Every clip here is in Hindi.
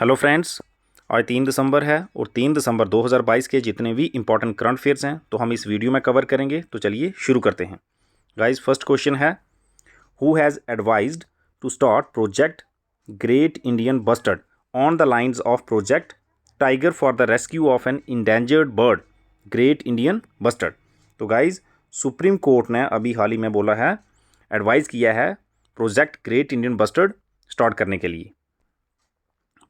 हेलो फ्रेंड्स, आज 3 दिसंबर है और 3 दिसंबर 2022 के जितने भी इंपॉर्टेंट करंट अफेयर्स हैं तो हम इस वीडियो में कवर करेंगे। तो चलिए शुरू करते हैं। गाइस, फर्स्ट क्वेश्चन है, who has advised to start project great Indian bustard on the lines of project tiger for the rescue of an endangered bird great Indian bustard. तो गाइज, सुप्रीम कोर्ट ने अभी हाल ही में बोला है, एडवाइज़ किया है project great Indian bustard start करने के लिए।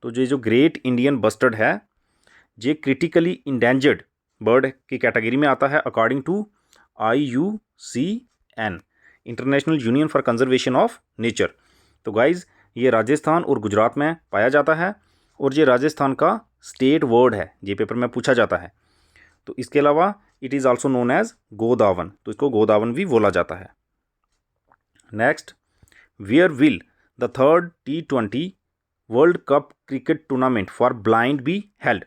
तो ये जो ग्रेट इंडियन बस्टर्ड है, ये क्रिटिकली इंडेंजर्ड बर्ड की कैटेगरी में आता है according to IUCN, international union for conservation of nature. तो गाइज़, ये राजस्थान और गुजरात में पाया जाता है और ये राजस्थान का स्टेट वर्ड है, ये पेपर में पूछा जाता है। तो इसके अलावा it is also known as Godawan, तो इसको गोदावन भी बोला जाता है। Next, where will the third T20 World Cup cricket tournament for blind be held.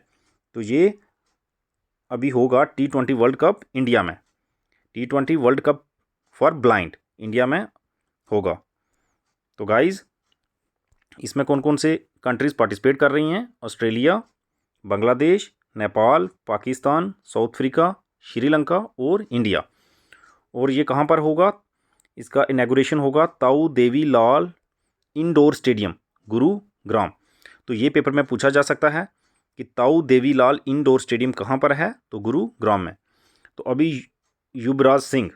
तो ये अभी होगा T20 वर्ल्ड कप इंडिया में, T20 World cup for blind India में होगा। तो गाइज, इसमें कौन कौन से कंट्रीज़ पार्टिसिपेट कर रही हैं? Australia, Bangladesh, Nepal, Pakistan, south Africa, Sri Lanka और इंडिया। और ये कहाँ पर होगा? इसका इनॉग्रेशन होगा ताऊ देवी लाल इंडोर स्टेडियम, गुरुग्राम। तो ये पेपर में पूछा जा सकता है कि ताऊ देवी लाल इंडोर स्टेडियम कहाँ पर है? तो गुरुग्राम में। तो अभी युवराज सिंह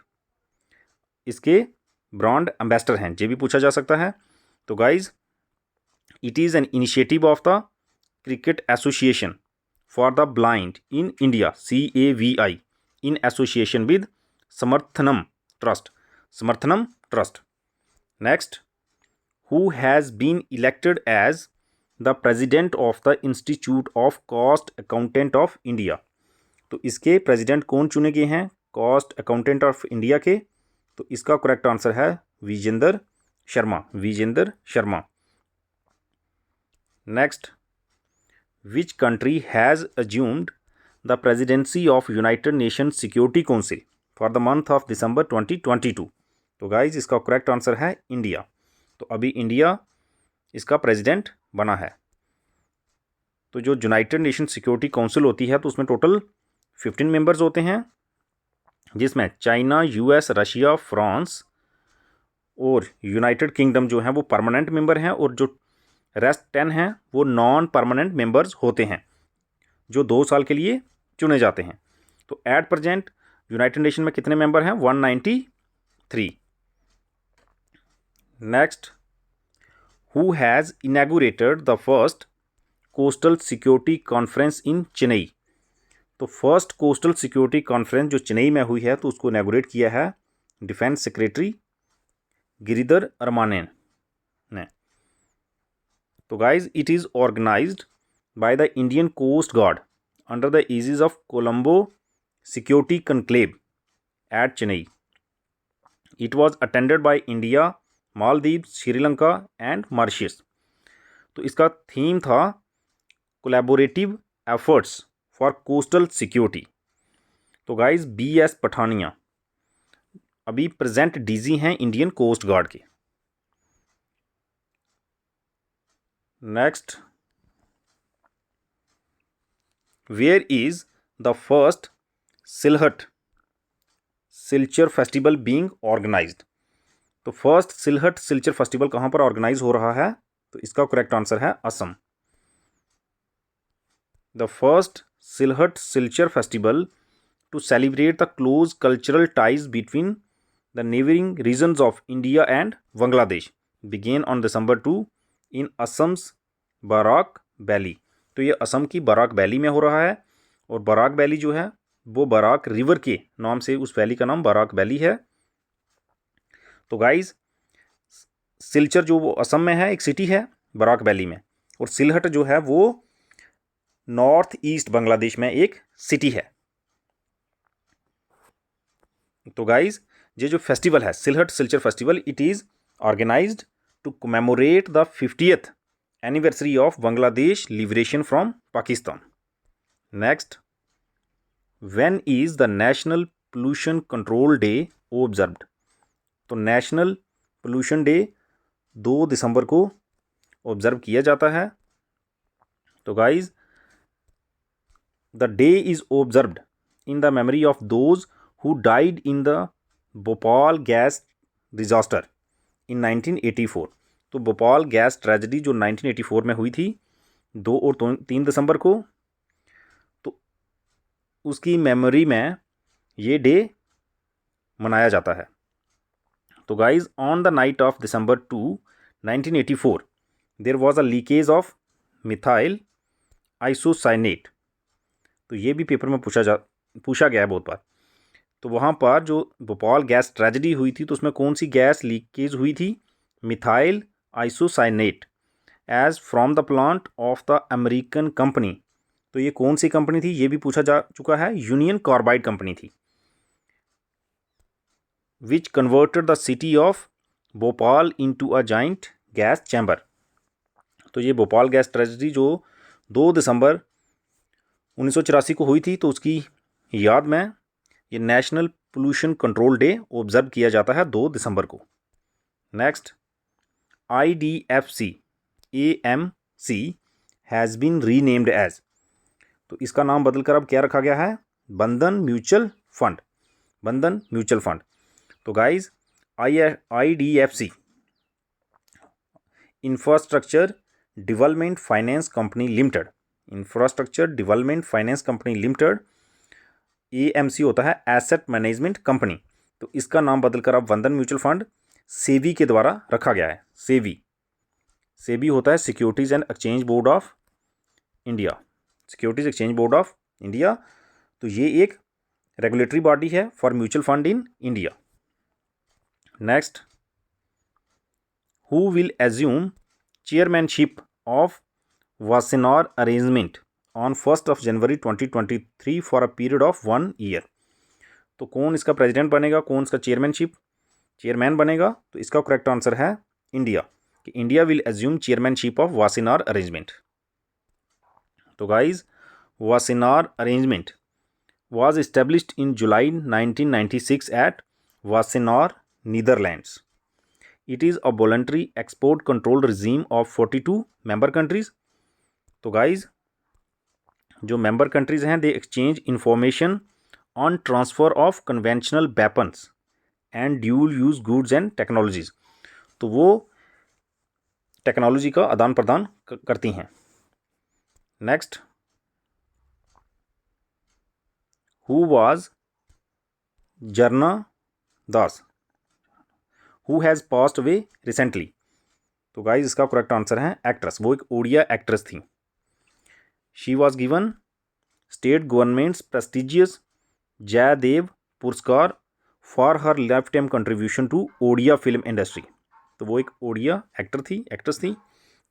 इसके ब्रांड एम्बेसडर हैं, ये भी पूछा जा सकता है। तो guys, it is an initiative of the Cricket Association for the Blind in India, CAVI, in association with Samarthanam Trust. नेक्स्ट, who has been elected as the president of the Institute of Cost Accountant of India। तो इसके प्रेसिडेंट कौन चुने गए हैं? कॉस्ट अकाउंटेंट ऑफ इंडिया के। तो इसका करेक्ट आंसर है Vijendra Sharma. Next, which country has assumed the presidency of United Nation Security Council for the month of December 2022। तो गाइज, इसका करेक्ट आंसर है इंडिया। तो अभी इंडिया इसका प्रेसिडेंट बना है। तो जो यूनाइटेड नेशन सिक्योरिटी काउंसिल होती है, तो उसमें टोटल 15 मेंबर्स होते हैं, जिसमें चाइना, US, रशिया, फ्रांस और यूनाइटेड किंगडम जो है वो परमानेंट मेंबर हैं, और जो रेस्ट 10 हैं वो नॉन परमानेंट मेंबर्स होते हैं, जो 2 साल के लिए चुने जाते हैं। तो एट प्रेजेंट यूनाइटेड नेशन में कितने मेंबर हैं? 193। Next, who has inaugurated the first coastal security conference in Chennai. तो फर्स्ट कोस्टल सिक्योरिटी कॉन्फ्रेंस जो चेन्नई में हुई है, तो उसको इनैगोरेट किया है डिफेंस सेक्रेटरी गिरिधर अरमाने ने। तो guys, it is organised by the Indian coast guard under the aegis of Colombo security conclave at Chennai. It was attended by India, Maldives, Sri Lanka and Mauritius. तो इसका थीम था collaborative efforts for coastal security. तो गाइज, BS पठानिया अभी प्रेजेंट DG हैं इंडियन कोस्ट गार्ड के। Next, where is the first Sylhet Silchar festival being organised. तो फर्स्ट सिलहट सिल्चर फेस्टिवल कहाँ पर ऑर्गेनाइज हो रहा है? तो इसका करेक्ट आंसर है Assam. The first Sylhet Silchar festival to celebrate the close cultural ties between the neighbouring regions of India and Bangladesh began on December 2 in Assam's Barak Valley. तो ये असम की बराक वैली में हो रहा है, और बराक वैली जो है वो बराक रिवर के नाम से, उस वैली का नाम बराक वैली है। तो गाइज, सिल्चर जो वो असम में है, एक सिटी है बराक वैली में, और सिलहट जो है वो नॉर्थ ईस्ट बांग्लादेश में एक सिटी है। तो गाइज, ये जो फेस्टिवल है Sylhet Silchar festival, it is organised to commemorate the 50th anniversary of Bangladesh liberation from Pakistan. Next, when is the national pollution control day observed. तो नेशनल पोल्यूशन डे 2 दिसंबर को ऑब्जर्व किया जाता है। तो guys the day is observed in the memory of those who died in the Bhopal gas disaster in 1984। तो भोपाल गैस ट्रेजेडी जो 1984 में हुई थी 2 और 3 दिसंबर को, तो उसकी मेमोरी में ये डे मनाया जाता है। तो guys on the night of December 2, 1984 there was a leakage of methyl isocyanate. तो ये भी पेपर में पूछा गया है बहुत बार। तो वहाँ पर जो भोपाल गैस ट्रेजेडी हुई थी तो उसमें कौन सी गैस लीकेज हुई थी? Methyl isocyanate as from the plant of the American company. तो ये कौन सी कंपनी थी? ये भी पूछा जा चुका है। यूनियन कार्बाइड कंपनी थी, which converted the city of Bhopal into a giant gas chamber. तो ये भोपाल गैस ट्रेजेडी जो 2 दिसंबर 1984 को हुई थी, तो उसकी याद में ये national pollution control day observe किया जाता है 2 दिसंबर को। Next, IDFC AMC has been renamed as. तो इसका नाम बदलकर अब क्या रखा गया है? बंधन म्यूचुअल फंड। बंधन म्यूचुअल फंड। तो guys IDFC infrastructure development finance company limited, infrastructure development finance company limited, AMC होता है एसेट मैनेजमेंट कंपनी। तो इसका नाम बदलकर अब बंधन म्यूचुअल फंड सेबी के द्वारा रखा गया है। सेबी होता है securities and exchange board of India, securities exchange board of India. तो ये एक रेगुलेटरी बॉडी है for mutual fund in India. Next, who will assume chairmanship of Wassenaar arrangement on 1 January 2023 for a period of 1 year. तो कौन इसका प्रेसिडेंट बनेगा, कौन इसका चेयरमैन बनेगा? तो इसका करेक्ट आंसर है इंडिया, कि India will assume chairmanship of Wassenaar Arrangement. तो guys Wassenaar Arrangement was established in July 1996 at Wassenaar, Netherlands. It is a voluntary export control regime of 42 member countries. तो guys जो member countries हैं they exchange information on transfer of conventional weapons and dual use goods and technologies. तो वो टेक्नोलॉजी का आदान प्रदान करती हैं। Next, Who was Jarna Das, who has passed away recently? तो गाइज इसका करेक्ट आंसर है एक्ट्रेस, वो एक ओडिया एक्ट्रेस थी। She was given state government's prestigious Jaydev Puraskar for her lifetime contribution to Odia film industry. तो वो एक ओडिया एक्ट्रेस थी,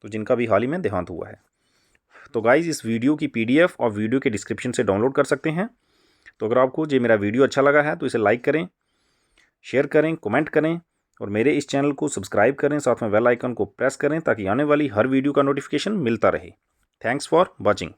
तो जिनका भी हाल ही में देहांत हुआ है। तो गाइज इस वीडियो की PDF और वीडियो के डिस्क्रिप्शन से डाउनलोड कर सकते हैं। तो अगर आपको ये मेरा वीडियो अच्छा लगा है तो इसे लाइक करें, शेयर करें, कमेंट करें और मेरे इस चैनल को सब्सक्राइब करें, साथ में बेल आइकन को प्रेस करें ताकि आने वाली हर वीडियो का नोटिफिकेशन मिलता रहे। Thanks for watching.